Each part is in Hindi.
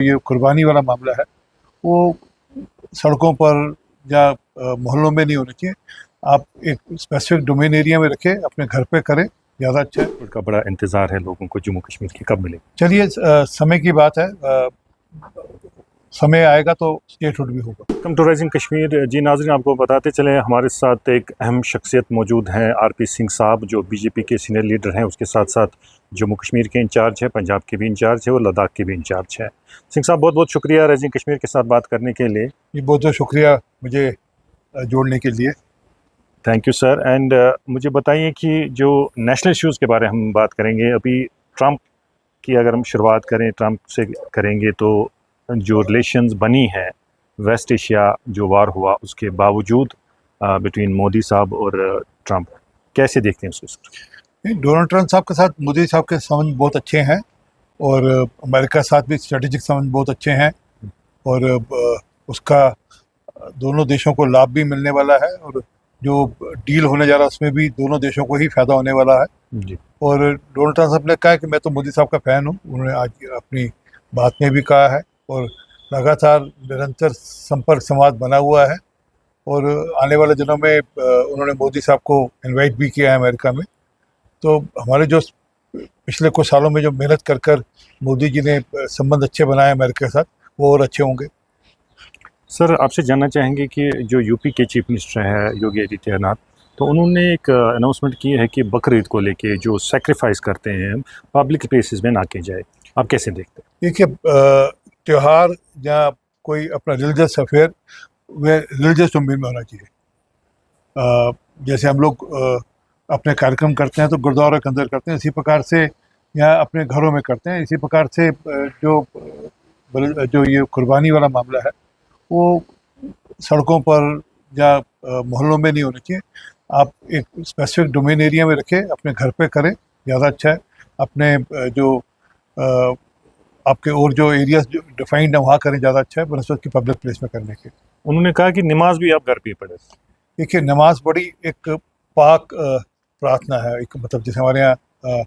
ये कुर्बानी वाला मामला है वो सड़कों पर या मोहल्लों में नहीं होना चाहिए। आप एक स्पेसिफिक डोमेन एरिया में रखें, अपने घर पे करें, ज़्यादा अच्छा है। उनका बड़ा इंतज़ार है लोगों को जम्मू कश्मीर की, कब मिलेगी? चलिए समय की बात है, समय आएगा तो स्टेटहुड भी होगा। Welcome to rising Kashmir. जी नाज़रीन, आपको बताते चले हमारे साथ एक अहम शख्सियत मौजूद हैं, आरपी सिंह साहब, जो बीजेपी के सीनियर लीडर हैं। उसके साथ साथ जम्मू कश्मीर के इंचार्ज है, पंजाब के भी इंचार्ज है और लद्दाख के भी इंचार्ज है। सिंह साहब, बहुत बहुत शुक्रिया राइजिंग कश्मीर के साथ बात करने के लिए। ये बहुत बहुत शुक्रिया मुझे जोड़ने के लिए। Thank you sir. एंड मुझे बताइए कि जो नेशनल इश्यूज़ के बारे में हम बात करेंगे, अभी ट्रंप की अगर हम शुरुआत करें, ट्रंप से करेंगे तो जो रिलेशंस बनी है वेस्ट एशिया जो वार हुआ उसके बावजूद बिटवीन मोदी साहब और ट्रंप, कैसे देखते हैं उसको सर? डोनाल्ड ट्रंप साहब के साथ मोदी साहब के संबंध बहुत अच्छे हैं और अमेरिका के साथ भी स्ट्रेटेजिक संबंध बहुत अच्छे हैं और उसका दोनों देशों को लाभ भी मिलने वाला है और जो डील होने जा रहा है उसमें भी दोनों देशों को ही फायदा होने वाला है जी। और डोनाल्ड ट्रंप साहब ने कहा कि मैं तो मोदी साहब का फ़ैन हूँ। उन्होंने आज अपनी बात में भी कहा है और लगातार निरंतर संपर्क संवाद बना हुआ है और आने वाले दिनों में उन्होंने मोदी साहब को इनवाइट भी किया है अमेरिका में। तो हमारे जो पिछले कुछ सालों में जो मेहनत कर कर मोदी जी ने संबंध अच्छे बनाए अमेरिका के साथ, वो और अच्छे होंगे। सर, आपसे जानना चाहेंगे कि जो यूपी के चीफ मिनिस्टर हैं योगी आदित्यनाथ, तो उन्होंने एक अनाउंसमेंट की है कि बकरीद को लेके जो सेक्रीफाइस करते हैं पब्लिक प्लेसेस में ना की जाए। आप कैसे देखते हैं? देखिए, त्यौहार या कोई अपना रिलीजियस अफेयर वे रिलीजियस डोमेन में होना चाहिए। जैसे हम लोग अपने कार्यक्रम करते हैं तो गुरुद्वारा के अंदर करते हैं, इसी प्रकार से यहाँ अपने घरों में करते हैं। इसी प्रकार से जो ये कुर्बानी वाला मामला है वो सड़कों पर या मोहल्लों में नहीं होना चाहिए। आप एक स्पेसिफिक डोमेन एरिया में रखें, अपने घर पे करें, ज़्यादा अच्छा है। अपने जो आपके और जो एरियाज जो डिफाइंड है वहाँ करें, ज़्यादा अच्छा है बनस्पत की पब्लिक प्लेस में करने के। उन्होंने कहा कि नमाज भी आप घर पे ही पढ़े। देखिए, नमाज बड़ी एक पाक प्रार्थना है, एक मतलब जैसे हमारे यहाँ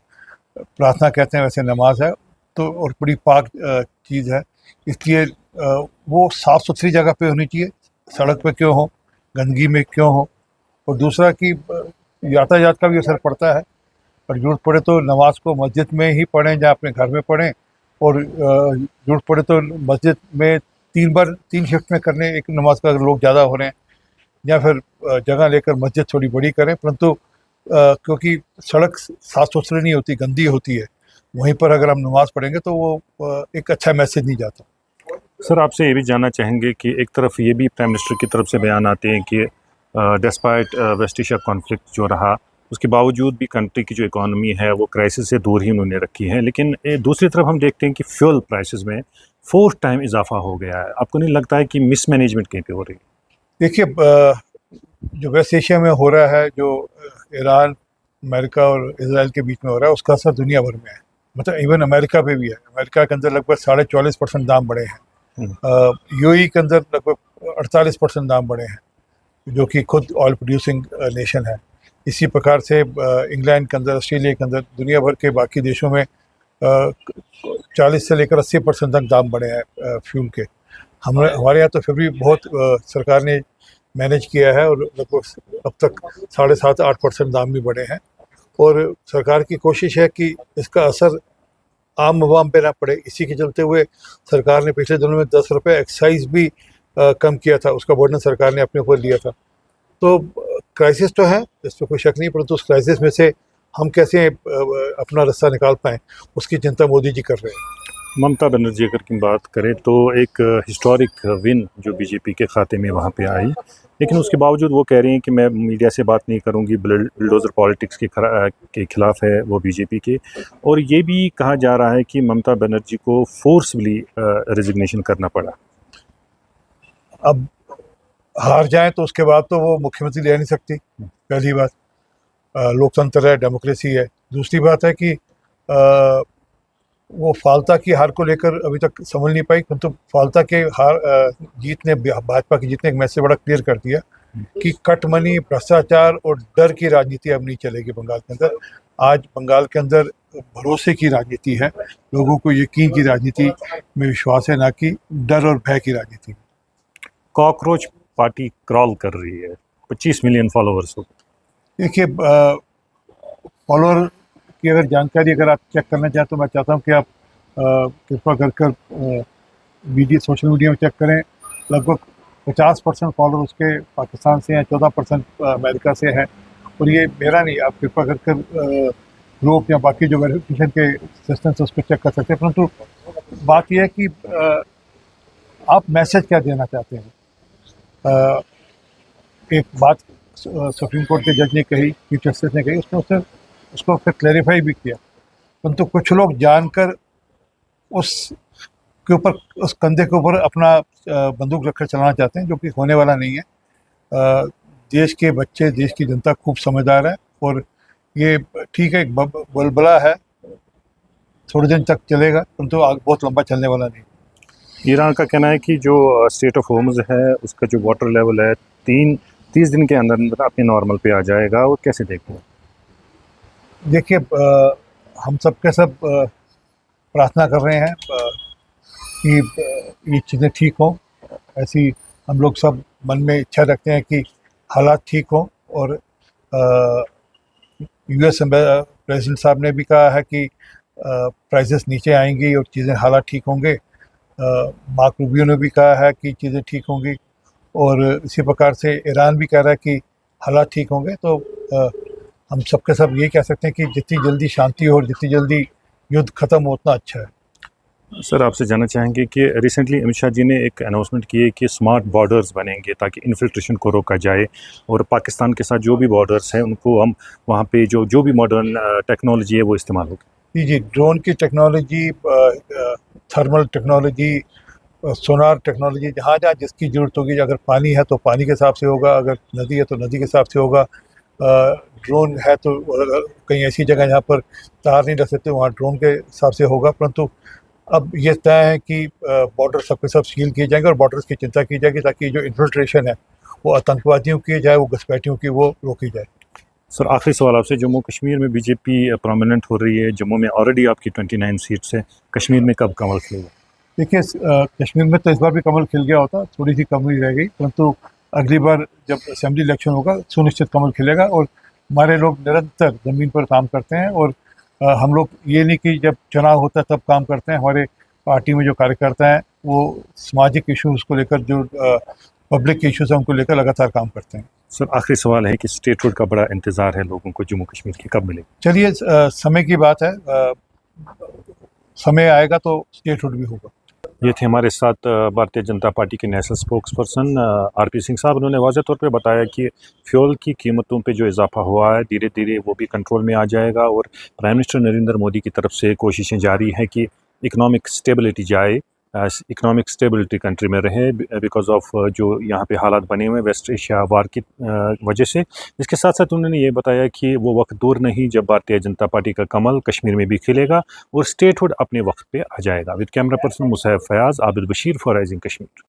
प्रार्थना कहते हैं वैसे नमाज है, तो और बड़ी पाक चीज़ है। इसलिए वो साफ़ सुथरी जगह पे होनी चाहिए, सड़क पे क्यों हो, गंदगी में क्यों हो। और दूसरा कि यातायात का भी असर पड़ता है और ज़रूरत पड़े तो नमाज को मस्जिद में ही पढ़ें या अपने घर में पढ़ें और ज़रूरत पड़े तो मस्जिद में 3 शिफ्ट में करने एक नमाज का, अगर लोग ज़्यादा हो रहे हैं, या फिर जगह लेकर मस्जिद थोड़ी बड़ी करें। परंतु क्योंकि सड़क साफ़ सुथरी नहीं होती, गंदी होती है, वहीं पर अगर हम नमाज़ पढ़ेंगे तो वो एक अच्छा मैसेज नहीं जाता। सर, आपसे ये भी जानना चाहेंगे कि एक तरफ ये भी प्राइम मिनिस्टर की तरफ से बयान आते हैं कि डिस्पाइट वेस्ट एशिया कॉन्फ्लिक्ट जो रहा उसके बावजूद भी कंट्री की जो इकॉनमी है वो क्राइसिस से दूर ही उन्होंने रखी है, लेकिन दूसरी तरफ हम देखते हैं कि फ्यूल प्राइसेस में 4 टाइम इजाफा हो गया है। आपको नहीं लगता है कि मिसमैनेजमेंट कहीं पे हो रही है? देखिए, जो वेस्ट एशिया में हो रहा है, जो ईरान, अमेरिका और इसराइल के बीच में हो रहा है, उसका असर दुनिया भर में है। मतलब इवन अमेरिका पे भी है। अमेरिका के अंदर लगभग 44.5% दाम बढ़े हैं। यूएई के अंदर लगभग 48% दाम बढ़े हैं, जो कि खुद ऑयल प्रोड्यूसिंग नेशन है। इसी प्रकार से इंग्लैंड के अंदर, ऑस्ट्रेलिया के अंदर, दुनिया भर के बाकी देशों में 40 से लेकर 80% तक दाम बढ़े हैं फ्यूल के। हमारे यहाँ तो फिर भी बहुत सरकार ने मैनेज किया है और लगभग अब तक 7.5-8% दाम भी बढ़े हैं और सरकार की कोशिश है कि इसका असर आम आवाम पे ना पड़े। इसी के चलते हुए सरकार ने पिछले दिनों में 10 रुपये एक्साइज भी कम किया था, उसका बर्डन सरकार ने अपने ऊपर लिया था। तो क्राइसिस तो है, इसमें कोई शक नहीं, परंतु उस क्राइसिस में से हम कैसे अपना रास्ता निकाल पाएँ, उसकी चिंता मोदी जी कर रहे हैं। ममता बनर्जी अगर की बात करें तो एक हिस्टोरिक विन जो बीजेपी के खाते में वहाँ पे आई, लेकिन उसके बावजूद वो कह रही हैं कि मैं मीडिया से बात नहीं करूँगी, बुलडोज़र पॉलिटिक्स के खिलाफ है वो बीजेपी के। और ये भी कहा जा रहा है कि ममता बनर्जी को फोर्सफुली रेजिग्नेशन करना पड़ा। अब हार जाए तो उसके बाद तो वो मुख्यमंत्री ले नहीं सकती, पहली बात। लोकतंत्र है, डेमोक्रेसी है। दूसरी बात है कि वो फाल्ता की हार को लेकर अभी तक समझ नहीं पाई, किंतु फाल्ता के जीत ने, भाजपा की जीत ने एक मैसेज बड़ा क्लियर कर दिया कि कट मनी, भ्रष्टाचार और डर की राजनीति अब नहीं चलेगी बंगाल के अंदर। आज बंगाल के अंदर भरोसे की राजनीति है, लोगों को यकीन की राजनीति में विश्वास है, ना कि डर और भय की राजनीति। कॉकरोच पार्टी क्रॉल कर रही है, 25 मिलियन फॉलोअर्स हो। देखिए, फॉलोअर की अगर जानकारी अगर आप चेक करना चाहें तो मैं चाहता हूं कि आप कृपा कर मीडिया सोशल मीडिया में चेक करें। लगभग 50% फॉलोअर उसके पाकिस्तान से हैं, 14% अमेरिका से हैं। और ये मेरा नहीं, आप कृपा कर ग्रुप या बाकी जो वेरिफिकेशन के सिस्टम से उस पर चेक कर सकते हैं। परंतु बात यह है कि आप मैसेज क्या देना चाहते हैं। एक बात सुप्रीम कोर्ट के जज ने कही, चीफ जस्टिस ने कही, उसने उसको फिर क्लैरिफाई भी किया। परंतु कुछ लोग जानकर उस के ऊपर, उस कंधे के ऊपर अपना बंदूक रखकर चलाना चाहते हैं, जो कि होने वाला नहीं है। देश के बच्चे, देश की जनता खूब समझदार है, और ये ठीक है, एक बुलबुला है, थोड़े दिन तक चलेगा, परंतु आगे बहुत लंबा चलने वाला नहीं। ईरान का कहना है कि जो स्टेट ऑफ होर्मुज़ है उसका जो वाटर लेवल है 30 दिन के अंदर अपने नॉर्मल पे आ जाएगा, और कैसे देखते हैं? देखिए, हम सब के सब प्रार्थना कर रहे हैं कि ये चीज़ें ठीक हों। ऐसी हम लोग सब मन में इच्छा रखते हैं कि हालात ठीक हों। और यूएस प्रेसिडेंट साहब ने भी कहा है कि प्राइसेस नीचे आएंगी और चीज़ें, हालात ठीक होंगे। मार्क रूबियो ने भी कहा है कि चीज़ें ठीक होंगी, और इसी प्रकार से ईरान भी कह रहा है कि हालात ठीक होंगे। तो हम सबके सब ये कह सकते हैं कि जितनी जल्दी शांति हो और जितनी जल्दी युद्ध ख़त्म हो उतना अच्छा है। सर, आपसे जानना चाहेंगे कि रिसेंटली अमित शाह जी ने एक अनाउंसमेंट की है कि स्मार्ट बॉर्डर्स बनेंगे ताकि इन्फिल्ट्रेशन को रोका जाए, और पाकिस्तान के साथ जो भी बॉर्डर्स हैं उनको हम वहाँ पे जो भी मॉडर्न टेक्नोलॉजी है वो इस्तेमाल होगी। जी, ड्रोन की टेक्नोलॉजी, थर्मल टेक्नोलॉजी, सोनार टेक्नोलॉजी, जहाँ जहाँ जिसकी ज़रूरत होगी। अगर पानी है तो पानी के हिसाब से होगा, अगर नदी है तो नदी के हिसाब से होगा। ड्रोन है तो अगर कहीं ऐसी जगह जहाँ पर तार नहीं रख सकते, वहाँ ड्रोन के हिसाब से होगा। परंतु अब ये तय है कि बॉर्डर सबके सब सील किए जाएंगे और बॉर्डर्स की चिंता की जाएगी, ताकि जो इन्फिल्ट्रेशन है वो आतंकवादियों की जाए, वो घुसपैठियों की, वो रोकी जाए। सर, आखिरी सवाल आपसे, जम्मू कश्मीर में बीजेपी प्रोमिनेंट हो रही है, जम्मू में ऑलरेडी आपकी 29 सीट्स है, कश्मीर में कब कमल खिलेगा? देखिए, कश्मीर में तो इस बार भी कमल खिल गया होता, थोड़ी सी कमी रह गई, परंतु अगली बार जब असेंबली इलेक्शन होगा सुनिश्चित कमल खिलेगा। और हमारे लोग निरंतर ज़मीन पर काम करते हैं, और हम लोग ये नहीं कि जब चुनाव होता है तब काम करते हैं। हमारे पार्टी में जो कार्यकर्ता हैं वो सामाजिक इश्यूज़ को लेकर, जो पब्लिक इश्यूज़ हैं उनको लेकर लगातार काम करते हैं। सर, आखिरी सवाल है कि स्टेटहुड का बड़ा इंतज़ार है लोगों को जम्मू कश्मीर की, कब मिलेगा? चलिए, समय की बात है, समय आएगा तो स्टेटहुड भी होगा। ये थे हमारे साथ भारतीय जनता पार्टी के national spokes person RP Singh साहब। उन्होंने वाज़ह तौर पे बताया कि फ्यूल की कीमतों पे जो इजाफा हुआ है धीरे धीरे वो भी कंट्रोल में आ जाएगा, और प्राइम मिनिस्टर नरेंद्र मोदी की तरफ से कोशिशें जारी हैं कि इकनॉमिक स्टेबिलिटी जाए, इकनॉमिक स्टेबिलिटी कंट्री में रहे, बिकॉज ऑफ जो यहाँ पे हालात बने हुए हैं वेस्ट एशिया वार की वजह से। इसके साथ साथ उन्होंने ये बताया कि वो वक्त दूर नहीं जब भारतीय जनता पार्टी का कमल कश्मीर में भी खिलेगा और स्टेटहुड अपने वक्त पे आ जाएगा। With camera person Musaib Fayaz, Abid Bashir for rising Kashmir.